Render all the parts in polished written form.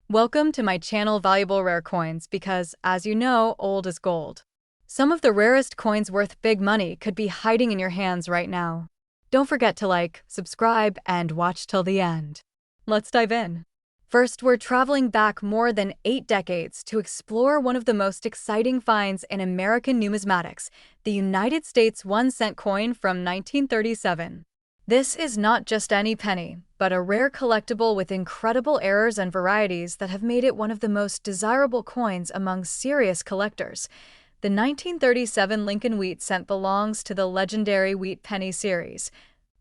Welcome to my channel Valuable Rare Coins because, as you know, old is gold. Some of the rarest coins worth big money could be hiding in your hands right now. Don't forget to like, subscribe, and watch till the end. Let's dive in. First, we're traveling back more than 8 decades to explore one of the most exciting finds in American numismatics, the United States 1-cent coin from 1937. This is not just any penny, but a rare collectible with incredible errors and varieties that have made it one of the most desirable coins among serious collectors. The 1937 Lincoln Wheat cent belongs to the legendary Wheat Penny series,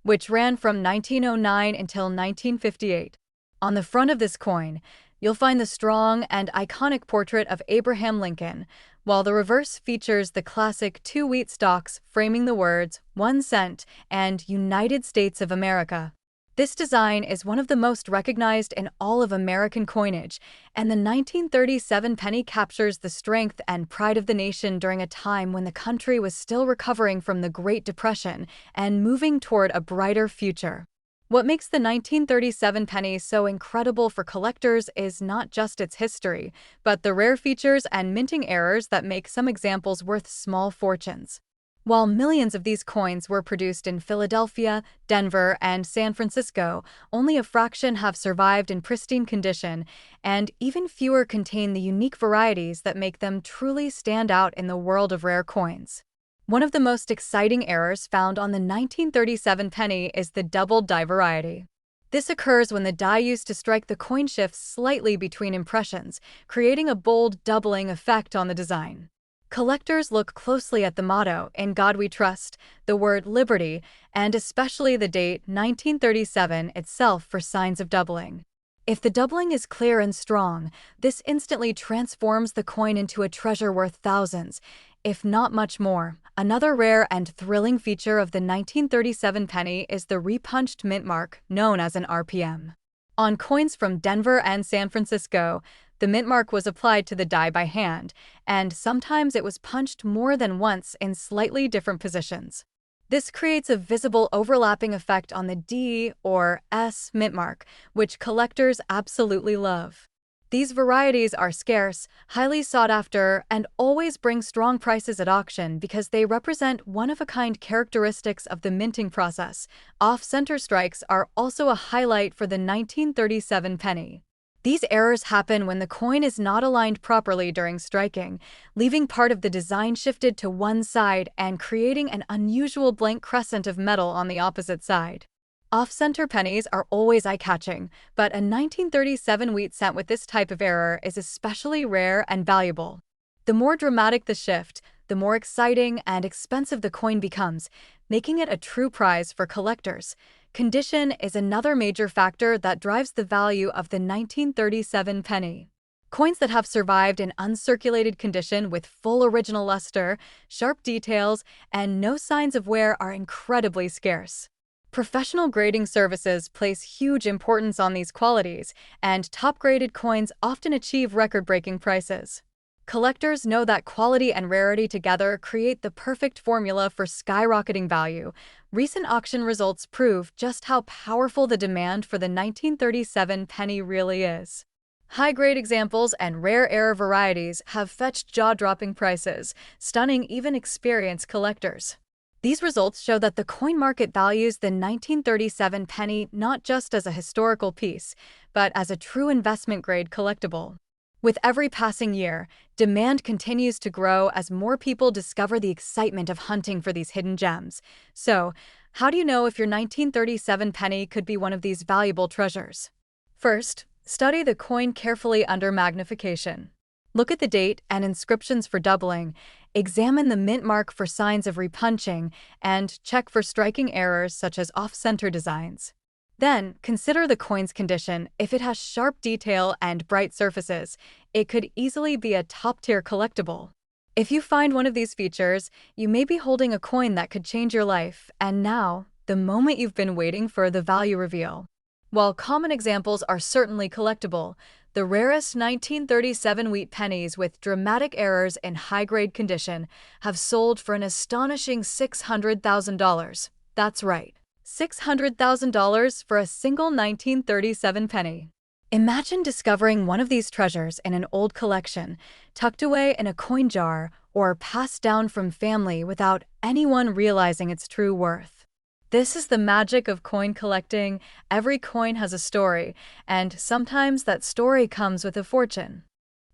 which ran from 1909 until 1958. On the front of this coin, you'll find the strong and iconic portrait of Abraham Lincoln, while the reverse features the classic 2 wheat stalks framing the words 1 cent and United States of America. This design is one of the most recognized in all of American coinage, and the 1937 penny captures the strength and pride of the nation during a time when the country was still recovering from the Great Depression and moving toward a brighter future. What makes the 1937 penny so incredible for collectors is not just its history, but the rare features and minting errors that make some examples worth small fortunes. While millions of these coins were produced in Philadelphia, Denver, and San Francisco, only a fraction have survived in pristine condition, and even fewer contain the unique varieties that make them truly stand out in the world of rare coins. One of the most exciting errors found on the 1937 penny is the doubled die variety. This occurs when the die used to strike the coin shifts slightly between impressions, creating a bold doubling effect on the design. Collectors look closely at the motto, "In God We Trust," the word liberty, and especially the date 1937 itself for signs of doubling. If the doubling is clear and strong, this instantly transforms the coin into a treasure worth thousands, if not much more. Another rare and thrilling feature of the 1937 penny is the repunched mint mark, known as an RPM. On coins from Denver and San Francisco, the mint mark was applied to the die by hand, and sometimes it was punched more than once in slightly different positions. This creates a visible overlapping effect on the D or S mint mark, which collectors absolutely love. These varieties are scarce, highly sought after, and always bring strong prices at auction because they represent one-of-a-kind characteristics of the minting process. Off-center strikes are also a highlight for the 1937 penny. These errors happen when the coin is not aligned properly during striking, leaving part of the design shifted to one side and creating an unusual blank crescent of metal on the opposite side. Off-center pennies are always eye-catching, but a 1937 wheat cent with this type of error is especially rare and valuable. The more dramatic the shift, the more exciting and expensive the coin becomes, making it a true prize for collectors. Condition is another major factor that drives the value of the 1937 penny. Coins that have survived in uncirculated condition with full original luster, sharp details, and no signs of wear are incredibly scarce. Professional grading services place huge importance on these qualities, and top-graded coins often achieve record-breaking prices. Collectors know that quality and rarity together create the perfect formula for skyrocketing value. Recent auction results prove just how powerful the demand for the 1937 penny really is. High-grade examples and rare error varieties have fetched jaw-dropping prices, stunning even experienced collectors. These results show that the coin market values the 1937 penny not just as a historical piece, but as a true investment-grade collectible. With every passing year, demand continues to grow as more people discover the excitement of hunting for these hidden gems. So, how do you know if your 1937 penny could be one of these valuable treasures? First, study the coin carefully under magnification. Look at the date and inscriptions for doubling, examine the mint mark for signs of repunching, and check for striking errors such as off-center designs. Then, consider the coin's condition. If it has sharp detail and bright surfaces, it could easily be a top-tier collectible. If you find one of these features, you may be holding a coin that could change your life, and now, the moment you've been waiting for, the value reveal. While common examples are certainly collectible, the rarest 1937 wheat pennies with dramatic errors in high-grade condition have sold for an astonishing $600,000. That's right, $600,000 for a single 1937 penny. Imagine discovering one of these treasures in an old collection, tucked away in a coin jar or passed down from family without anyone realizing its true worth. This is the magic of coin collecting. Every coin has a story, and sometimes that story comes with a fortune.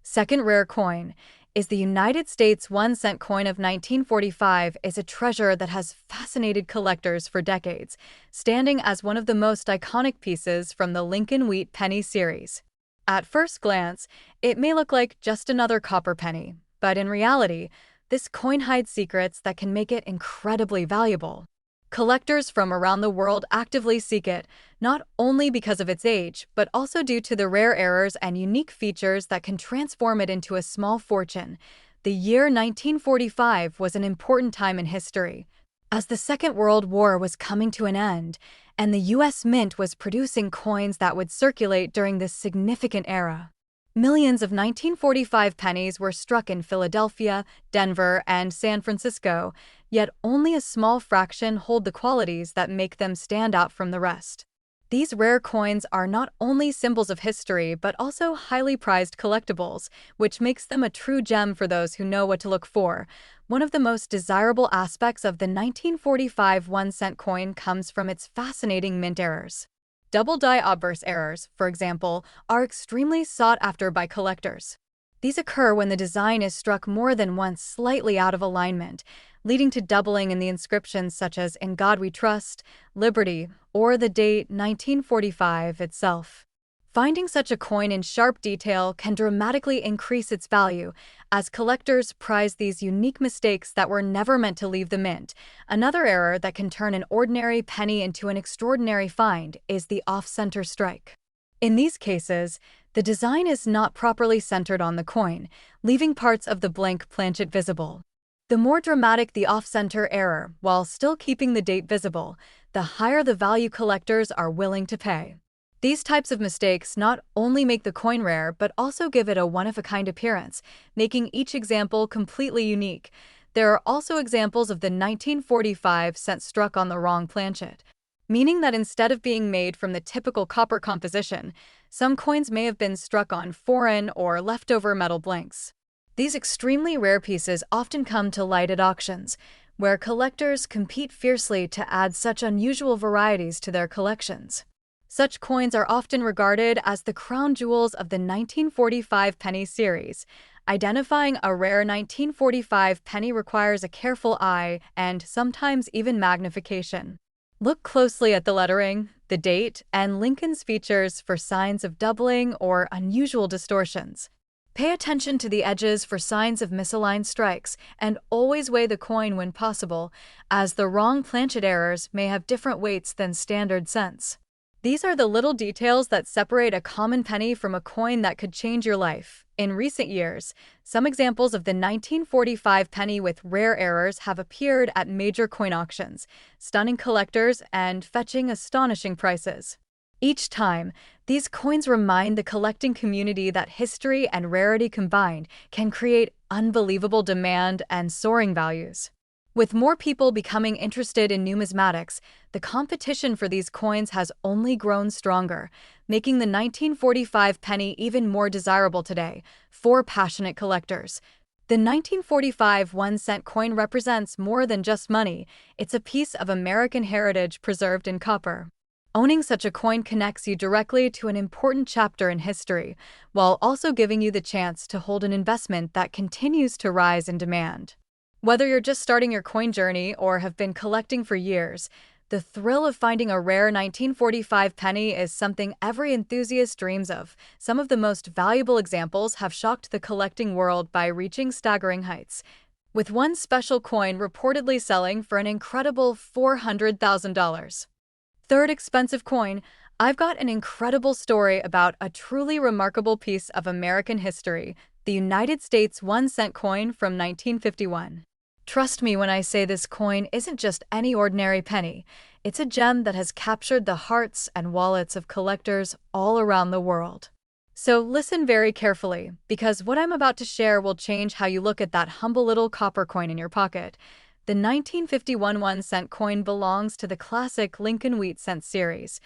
Second rare coin is the United States 1-cent coin of 1945 is a treasure that has fascinated collectors for decades, standing as one of the most iconic pieces from the Lincoln Wheat penny series. At first glance, it may look like just another copper penny, but in reality, this coin hides secrets that can make it incredibly valuable. Collectors from around the world actively seek it, not only because of its age, but also due to the rare errors and unique features that can transform it into a small fortune. The year 1945 was an important time in history, as the Second World War was coming to an end, and the U.S. Mint was producing coins that would circulate during this significant era. Millions of 1945 pennies were struck in Philadelphia, Denver, and San Francisco, yet only a small fraction hold the qualities that make them stand out from the rest. These rare coins are not only symbols of history but also highly prized collectibles, which makes them a true gem for those who know what to look for. One of the most desirable aspects of the 1945 1-cent coin comes from its fascinating mint errors. Double die obverse errors, for example, are extremely sought after by collectors. These occur when the design is struck more than once slightly out of alignment, leading to doubling in the inscriptions such as "In God We Trust," "Liberty," or the date 1945 itself. Finding such a coin in sharp detail can dramatically increase its value, as collectors prize these unique mistakes that were never meant to leave the mint. Another error that can turn an ordinary penny into an extraordinary find is the off-center strike. In these cases, the design is not properly centered on the coin, leaving parts of the blank planchet visible. The more dramatic the off-center error, while still keeping the date visible, the higher the value collectors are willing to pay. These types of mistakes not only make the coin rare but also give it a one-of-a-kind appearance, making each example completely unique. There are also examples of the 1945 cent struck on the wrong planchet, meaning that instead of being made from the typical copper composition, some coins may have been struck on foreign or leftover metal blanks. These extremely rare pieces often come to light at auctions, where collectors compete fiercely to add such unusual varieties to their collections. Such coins are often regarded as the crown jewels of the 1945 penny series. Identifying a rare 1945 penny requires a careful eye and sometimes even magnification. Look closely at the lettering, the date, and Lincoln's features for signs of doubling or unusual distortions. Pay attention to the edges for signs of misaligned strikes, and always weigh the coin when possible, as the wrong planchet errors may have different weights than standard cents. These are the little details that separate a common penny from a coin that could change your life. In recent years, some examples of the 1945 penny with rare errors have appeared at major coin auctions, stunning collectors and fetching astonishing prices. Each time, these coins remind the collecting community that history and rarity combined can create unbelievable demand and soaring values. With more people becoming interested in numismatics, the competition for these coins has only grown stronger, making the 1945 penny even more desirable today for passionate collectors. The 1945 1-cent coin represents more than just money, it's a piece of American heritage preserved in copper. Owning such a coin connects you directly to an important chapter in history, while also giving you the chance to hold an investment that continues to rise in demand. Whether you're just starting your coin journey or have been collecting for years, the thrill of finding a rare 1945 penny is something every enthusiast dreams of. Some of the most valuable examples have shocked the collecting world by reaching staggering heights, with one special coin reportedly selling for an incredible $400,000. Third expensive coin, I've got an incredible story about a truly remarkable piece of American history, the United States 1-cent coin from 1951. Trust me when I say this coin isn't just any ordinary penny. It's a gem that has captured the hearts and wallets of collectors all around the world. So listen very carefully, because what I'm about to share will change how you look at that humble little copper coin in your pocket. The 1951 1-cent coin belongs to the classic Lincoln Wheat cent series,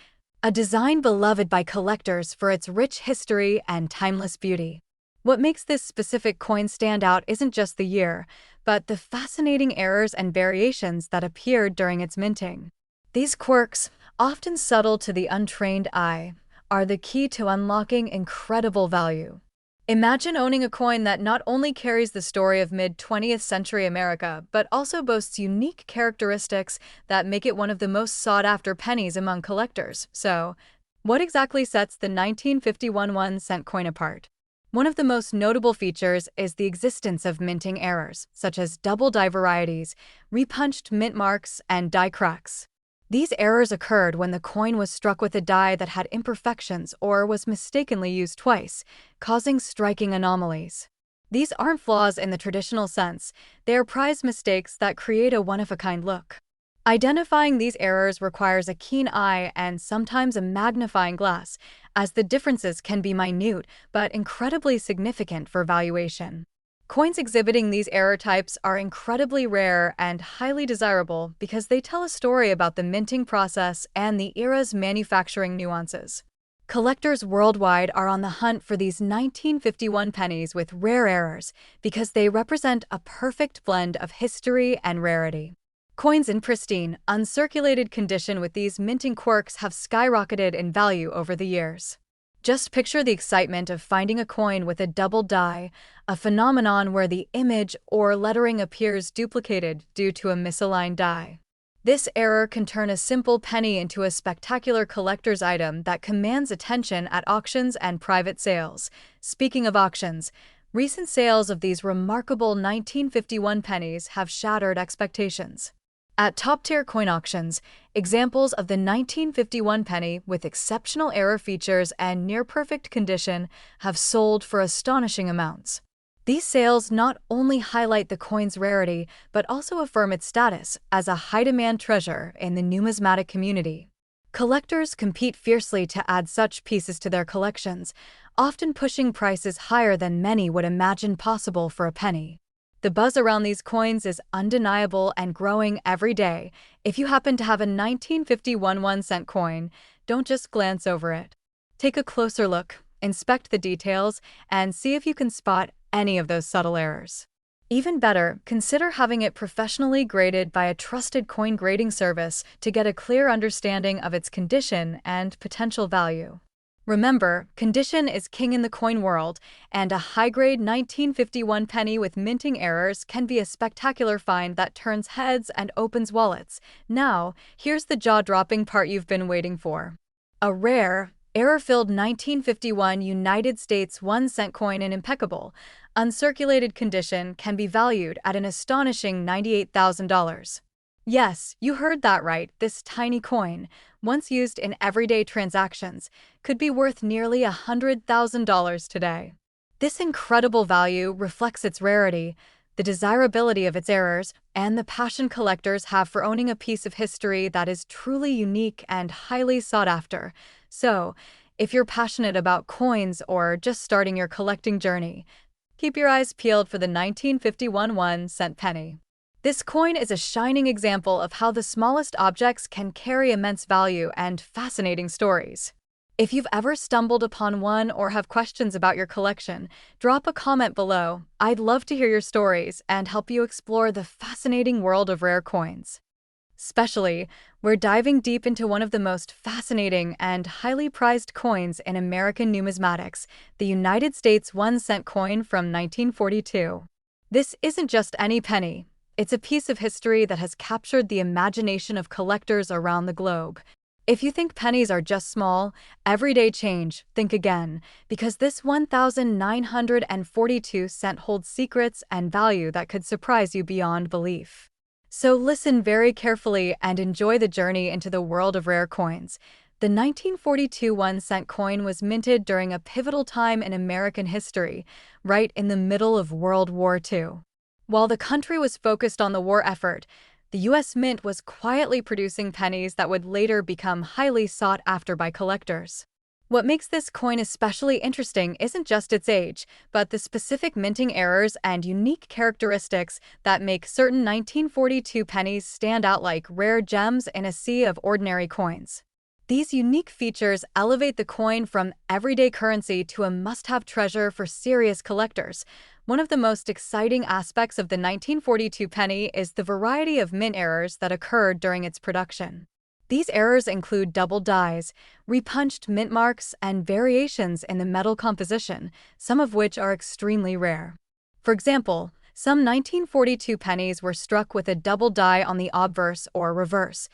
a design beloved by collectors for its rich history and timeless beauty. What makes this specific coin stand out isn't just the year, but the fascinating errors and variations that appeared during its minting. These quirks, often subtle to the untrained eye, are the key to unlocking incredible value. Imagine owning a coin that not only carries the story of mid-20th century America, but also boasts unique characteristics that make it one of the most sought-after pennies among collectors. So, what exactly sets the 1951 1-cent coin apart? One of the most notable features is the existence of minting errors, such as double die varieties, repunched mint marks, and die cracks. These errors occurred when the coin was struck with a die that had imperfections or was mistakenly used twice, causing striking anomalies. These aren't flaws in the traditional sense, they are prize mistakes that create a one-of-a-kind look. Identifying these errors requires a keen eye and sometimes a magnifying glass, as the differences can be minute but incredibly significant for valuation. Coins exhibiting these error types are incredibly rare and highly desirable because they tell a story about the minting process and the era's manufacturing nuances. Collectors worldwide are on the hunt for these 1951 pennies with rare errors because they represent a perfect blend of history and rarity. Coins in pristine, uncirculated condition with these minting quirks have skyrocketed in value over the years. Just picture the excitement of finding a coin with a double die, a phenomenon where the image or lettering appears duplicated due to a misaligned die. This error can turn a simple penny into a spectacular collector's item that commands attention at auctions and private sales. Speaking of auctions, recent sales of these remarkable 1951 pennies have shattered expectations. At top-tier coin auctions, examples of the 1951 penny with exceptional error features and near-perfect condition have sold for astonishing amounts. These sales not only highlight the coin's rarity, but also affirm its status as a high-demand treasure in the numismatic community. Collectors compete fiercely to add such pieces to their collections, often pushing prices higher than many would imagine possible for a penny. The buzz around these coins is undeniable and growing every day. If you happen to have a 1951 1-cent coin, don't just glance over it. Take a closer look, inspect the details, and see if you can spot any of those subtle errors. Even better, consider having it professionally graded by a trusted coin grading service to get a clear understanding of its condition and potential value. Remember, condition is king in the coin world, and a high-grade 1951 penny with minting errors can be a spectacular find that turns heads and opens wallets. Now, here's the jaw-dropping part you've been waiting for. A rare, error-filled 1951 United States 1-cent coin in impeccable, uncirculated condition can be valued at an astonishing $98,000. Yes, you heard that right. This tiny coin, once used in everyday transactions, could be worth nearly $100,000 today. This incredible value reflects its rarity, the desirability of its errors, and the passion collectors have for owning a piece of history that is truly unique and highly sought after. So, if you're passionate about coins or just starting your collecting journey, keep your eyes peeled for the 1951 1-cent penny. This coin is a shining example of how the smallest objects can carry immense value and fascinating stories. If you've ever stumbled upon one or have questions about your collection, drop a comment below. I'd love to hear your stories and help you explore the fascinating world of rare coins. Especially, we're diving deep into one of the most fascinating and highly prized coins in American numismatics, the United States 1-cent coin from 1942. This isn't just any penny. It's a piece of history that has captured the imagination of collectors around the globe. If you think pennies are just small, everyday change, think again, because this 1,942 cent holds secrets and value that could surprise you beyond belief. So listen very carefully and enjoy the journey into the world of rare coins. The 1942 1-cent coin was minted during a pivotal time in American history, right in the middle of World War II. While the country was focused on the war effort, the U.S. Mint was quietly producing pennies that would later become highly sought after by collectors. What makes this coin especially interesting isn't just its age, but the specific minting errors and unique characteristics that make certain 1942 pennies stand out like rare gems in a sea of ordinary coins. These unique features elevate the coin from everyday currency to a must-have treasure for serious collectors. One of the most exciting aspects of the 1942 penny is the variety of mint errors that occurred during its production. These errors include double dies, repunched mint marks, and variations in the metal composition, some of which are extremely rare. For example, some 1942 pennies were struck with a double die on the obverse or reverse,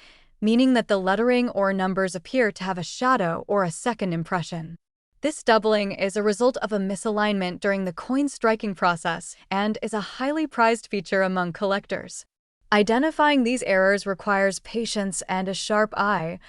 meaning that the lettering or numbers appear to have a shadow or a second impression. This doubling is a result of a misalignment during the coin striking process and is a highly prized feature among collectors. Identifying these errors requires patience and a sharp eye,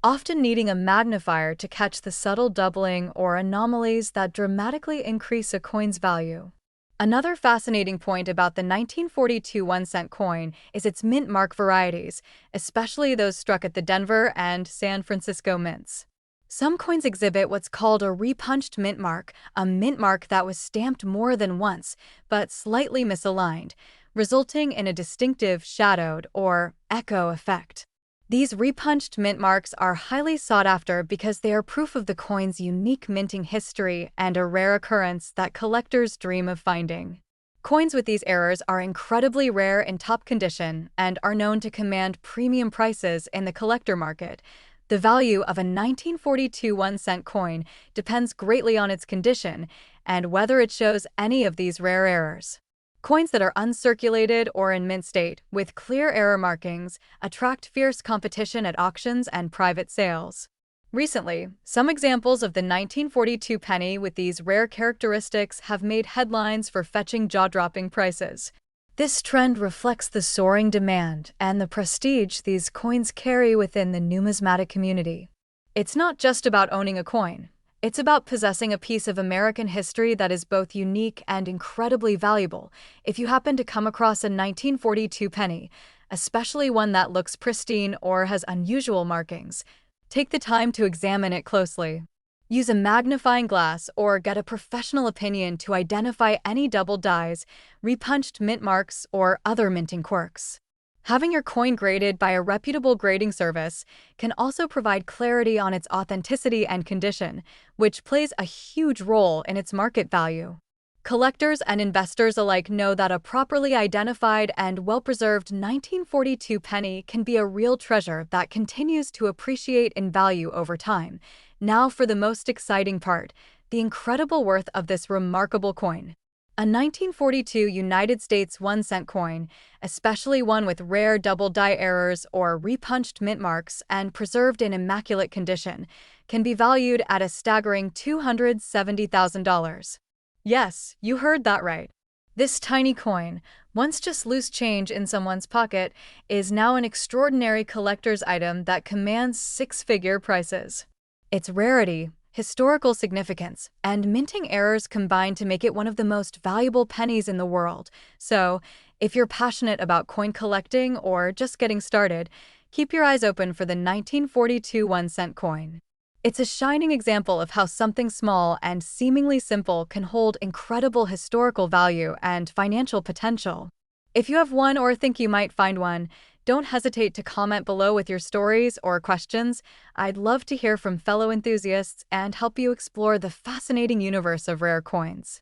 often needing a magnifier to catch the subtle doubling or anomalies that dramatically increase a coin's value. Another fascinating point about the 1942 1-cent coin is its mint mark varieties, especially those struck at the Denver and San Francisco mints. Some coins exhibit what's called a repunched mint mark, a mint mark that was stamped more than once, but slightly misaligned, resulting in a distinctive shadowed or echo effect. These repunched mint marks are highly sought after because they are proof of the coin's unique minting history and a rare occurrence that collectors dream of finding. Coins with these errors are incredibly rare in top condition and are known to command premium prices in the collector market. The value of a 1942 1-cent coin depends greatly on its condition and whether it shows any of these rare errors. Coins that are uncirculated or in mint state, with clear error markings, attract fierce competition at auctions and private sales. Recently, some examples of the 1942 penny with these rare characteristics have made headlines for fetching jaw-dropping prices. This trend reflects the soaring demand and the prestige these coins carry within the numismatic community. It's not just about owning a coin. It's about possessing a piece of American history that is both unique and incredibly valuable. If you happen to come across a 1942 penny, especially one that looks pristine or has unusual markings, take the time to examine it closely. Use a magnifying glass or get a professional opinion to identify any double dies, repunched mint marks, or other minting quirks. Having your coin graded by a reputable grading service can also provide clarity on its authenticity and condition, which plays a huge role in its market value. Collectors and investors alike know that a properly identified and well-preserved 1942 penny can be a real treasure that continues to appreciate in value over time. Now for the most exciting part, the incredible worth of this remarkable coin. A 1942 United States 1-cent coin, especially one with rare double die errors or repunched mint marks and preserved in immaculate condition, can be valued at a staggering $270,000. Yes, you heard that right. This tiny coin, once just loose change in someone's pocket, is now an extraordinary collector's item that commands six-figure prices. Its rarity, historical significance, and minting errors combine to make it one of the most valuable pennies in the world. So, if you're passionate about coin collecting or just getting started, keep your eyes open for the 1942 1-cent coin. It's a shining example of how something small and seemingly simple can hold incredible historical value and financial potential. If you have one or think you might find one, don't hesitate to comment below with your stories or questions. I'd love to hear from fellow enthusiasts and help you explore the fascinating universe of rare coins.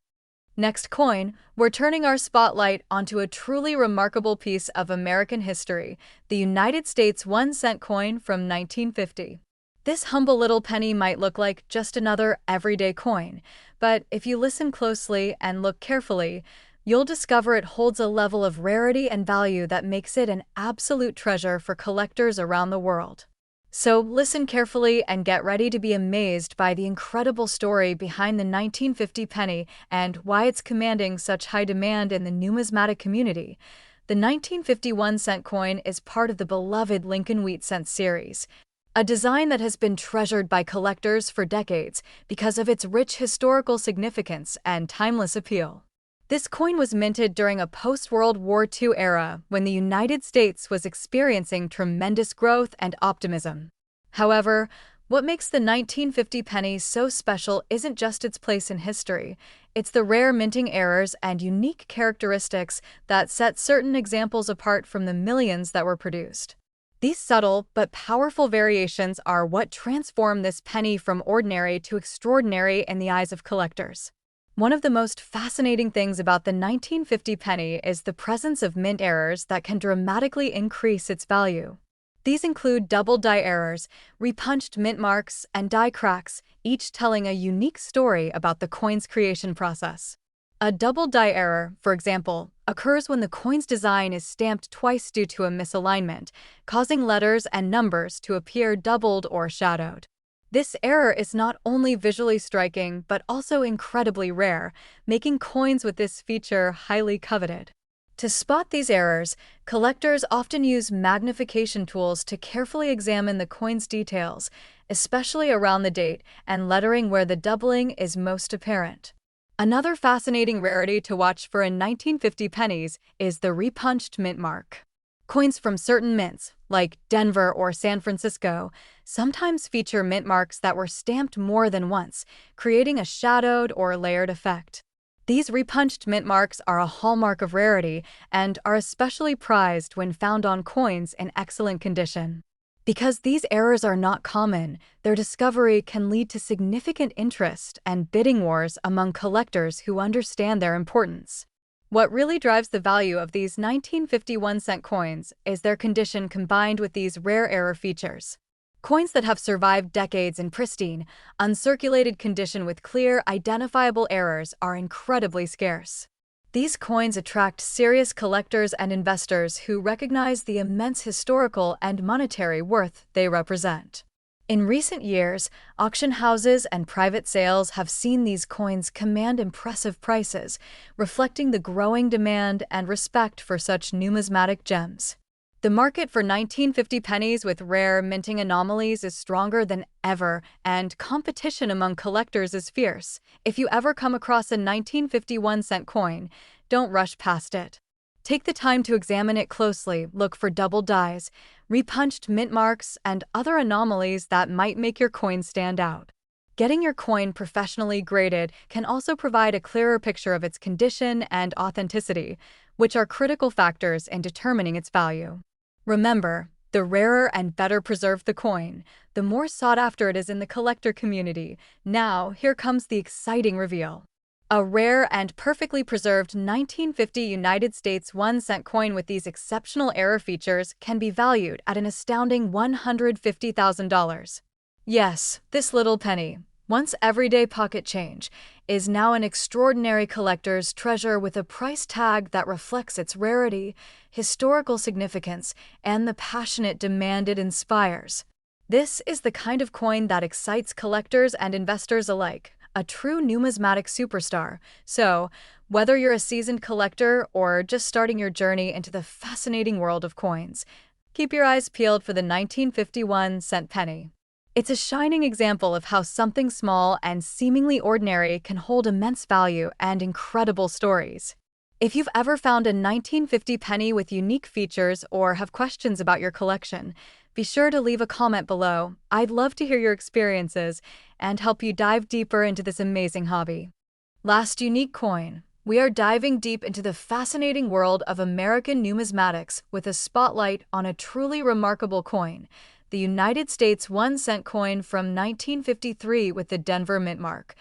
Next coin, we're turning our spotlight onto a truly remarkable piece of American history, the United States 1-cent coin from 1950. This humble little penny might look like just another everyday coin, but if you listen closely and look carefully, you'll discover it holds a level of rarity and value that makes it an absolute treasure for collectors around the world. So listen carefully and get ready to be amazed by the incredible story behind the 1950 penny and why it's commanding such high demand in the numismatic community. The 1951 cent coin is part of the beloved Lincoln Wheat Cent series, a design that has been treasured by collectors for decades because of its rich historical significance and timeless appeal. This coin was minted during a post-World War II era when the United States was experiencing tremendous growth and optimism. However, what makes the 1950 penny so special isn't just its place in history, it's the rare minting errors and unique characteristics that set certain examples apart from the millions that were produced. These subtle but powerful variations are what transform this penny from ordinary to extraordinary in the eyes of collectors. One of the most fascinating things about the 1950 penny is the presence of mint errors that can dramatically increase its value. These include double die errors, repunched mint marks, and die cracks, each telling a unique story about the coin's creation process. A double die error, for example, occurs when the coin's design is stamped twice due to a misalignment, causing letters and numbers to appear doubled or shadowed. This error is not only visually striking but also incredibly rare, making coins with this feature highly coveted. To spot these errors, collectors often use magnification tools to carefully examine the coin's details, especially around the date and lettering where the doubling is most apparent. Another fascinating rarity to watch for in 1950 pennies is the repunched mint mark. Coins from certain mints, like Denver or San Francisco, sometimes feature mint marks that were stamped more than once, creating a shadowed or layered effect. These repunched mint marks are a hallmark of rarity and are especially prized when found on coins in excellent condition. Because these errors are not common, their discovery can lead to significant interest and bidding wars among collectors who understand their importance. What really drives the value of these 1951-cent coins is their condition combined with these rare error features. Coins that have survived decades in pristine, uncirculated condition with clear, identifiable errors are incredibly scarce. These coins attract serious collectors and investors who recognize the immense historical and monetary worth they represent. In recent years, auction houses and private sales have seen these coins command impressive prices, reflecting the growing demand and respect for such numismatic gems. The market for 1950 pennies with rare minting anomalies is stronger than ever, and competition among collectors is fierce. If you ever come across a 1951-cent coin, don't rush past it. Take the time to examine it closely, look for double dies, repunched mint marks, and other anomalies that might make your coin stand out. Getting your coin professionally graded can also provide a clearer picture of its condition and authenticity, which are critical factors in determining its value. Remember, the rarer and better preserved the coin, the more sought after it is in the collector community. Now, here comes the exciting reveal. A rare and perfectly preserved 1950 United States 1-cent coin with these exceptional error features can be valued at an astounding $150,000. Yes, this little penny, once everyday pocket change, is now an extraordinary collector's treasure with a price tag that reflects its rarity, historical significance, and the passionate demand it inspires. This is the kind of coin that excites collectors and investors alike, a true numismatic superstar. So, whether you're a seasoned collector or just starting your journey into the fascinating world of coins, keep your eyes peeled for the 1951-cent penny. It's a shining example of how something small and seemingly ordinary can hold immense value and incredible stories. If you've ever found a 1950 penny with unique features or have questions about your collection, be sure to leave a comment below. I'd love to hear your experiences and help you dive deeper into this amazing hobby. Last unique coin. We are diving deep into the fascinating world of American numismatics with a spotlight on a truly remarkable coin, the United States 1-cent coin from 1953 with the Denver mint mark,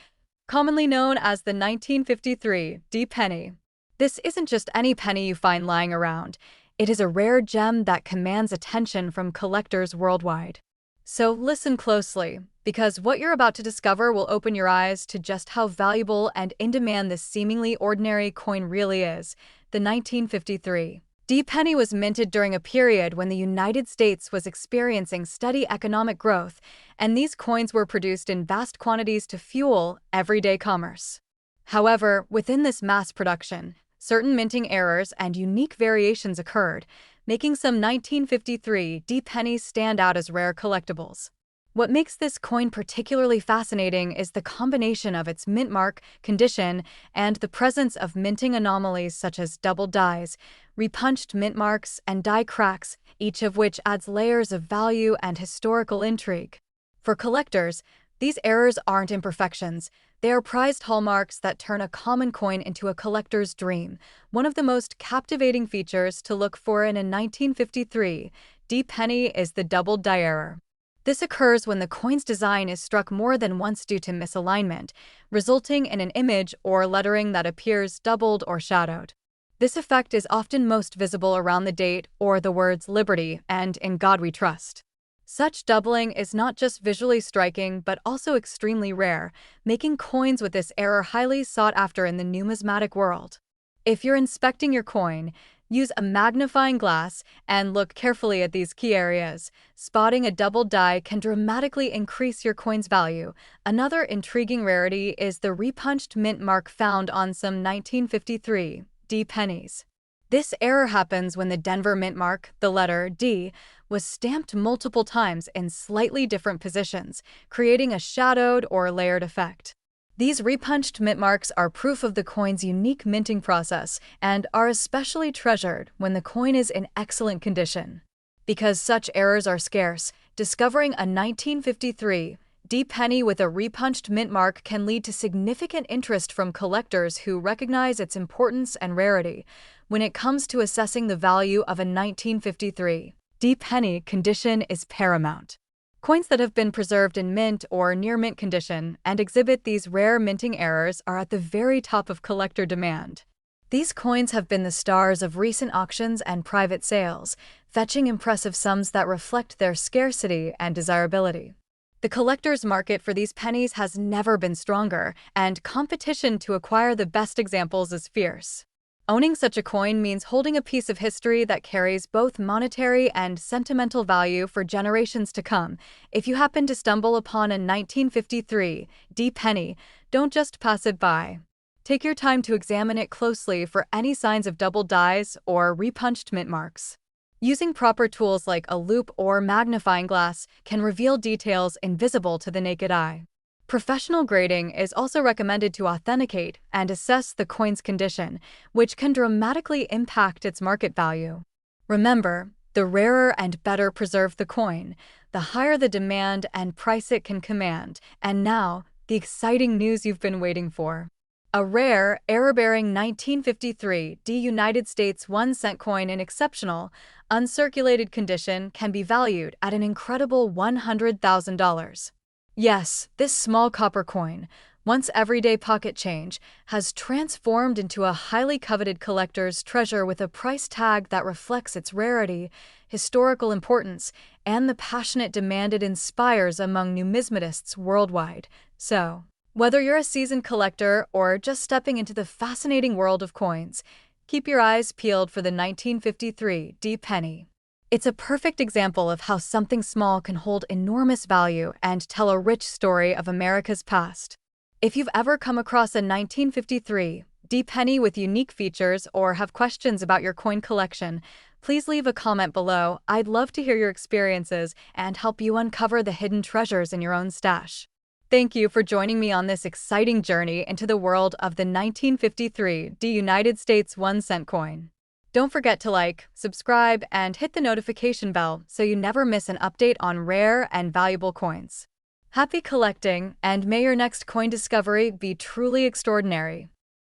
commonly known as the 1953 D penny. This isn't just any penny you find lying around. It is a rare gem that commands attention from collectors worldwide. So listen closely, because what you're about to discover will open your eyes to just how valuable and in demand this seemingly ordinary coin really is. The 1953 D penny was minted during a period when the United States was experiencing steady economic growth, and these coins were produced in vast quantities to fuel everyday commerce. However, within this mass production, certain minting errors and unique variations occurred, making some 1953 D pennies stand out as rare collectibles. What makes this coin particularly fascinating is the combination of its mint mark, condition, and the presence of minting anomalies such as double dies, repunched mint marks, and die cracks, each of which adds layers of value and historical intrigue. For collectors, these errors aren't imperfections. They are prized hallmarks that turn a common coin into a collector's dream. One of the most captivating features to look for in a 1953 D penny is the doubled die error. This occurs when the coin's design is struck more than once due to misalignment, resulting in an image or lettering that appears doubled or shadowed. This effect is often most visible around the date or the words Liberty and In God We Trust. Such doubling is not just visually striking but also extremely rare, making coins with this error highly sought after in the numismatic world. If you're inspecting your coin, use a magnifying glass and look carefully at these key areas. Spotting a double die can dramatically increase your coin's value. Another intriguing rarity is the repunched mint mark found on some 1953 D pennies. This error happens when the Denver mint mark, the letter D, was stamped multiple times in slightly different positions, creating a shadowed or layered effect. These repunched mint marks are proof of the coin's unique minting process and are especially treasured when the coin is in excellent condition. Because such errors are scarce, discovering a 1953 D penny with a repunched mint mark can lead to significant interest from collectors who recognize its importance and rarity. When it comes to assessing the value of a 1953 D penny, condition is paramount. Coins that have been preserved in mint or near mint condition and exhibit these rare minting errors are at the very top of collector demand. These coins have been the stars of recent auctions and private sales, fetching impressive sums that reflect their scarcity and desirability. The collector's market for these pennies has never been stronger, and competition to acquire the best examples is fierce. Owning such a coin means holding a piece of history that carries both monetary and sentimental value for generations to come. If you happen to stumble upon a 1953 D penny, don't just pass it by. Take your time to examine it closely for any signs of double dies or repunched mint marks. Using proper tools like a loupe or magnifying glass can reveal details invisible to the naked eye. Professional grading is also recommended to authenticate and assess the coin's condition, which can dramatically impact its market value. Remember, the rarer and better preserved the coin, the higher the demand and price it can command. And now, the exciting news you've been waiting for. A rare, error-bearing 1953 D United States 1-cent coin in exceptional, uncirculated condition can be valued at an incredible $100,000. Yes, this small copper coin, once everyday pocket change, has transformed into a highly coveted collector's treasure with a price tag that reflects its rarity, historical importance, and the passionate demand it inspires among numismatists worldwide. So, whether you're a seasoned collector or just stepping into the fascinating world of coins, keep your eyes peeled for the 1953 D penny. It's a perfect example of how something small can hold enormous value and tell a rich story of America's past. If you've ever come across a 1953 D penny with unique features or have questions about your coin collection, please leave a comment below. I'd love to hear your experiences and help you uncover the hidden treasures in your own stash. Thank you for joining me on this exciting journey into the world of the 1953 D United States 1-cent coin. Don't forget to like, subscribe, and hit the notification bell so you never miss an update on rare and valuable coins. Happy collecting, and may your next coin discovery be truly extraordinary.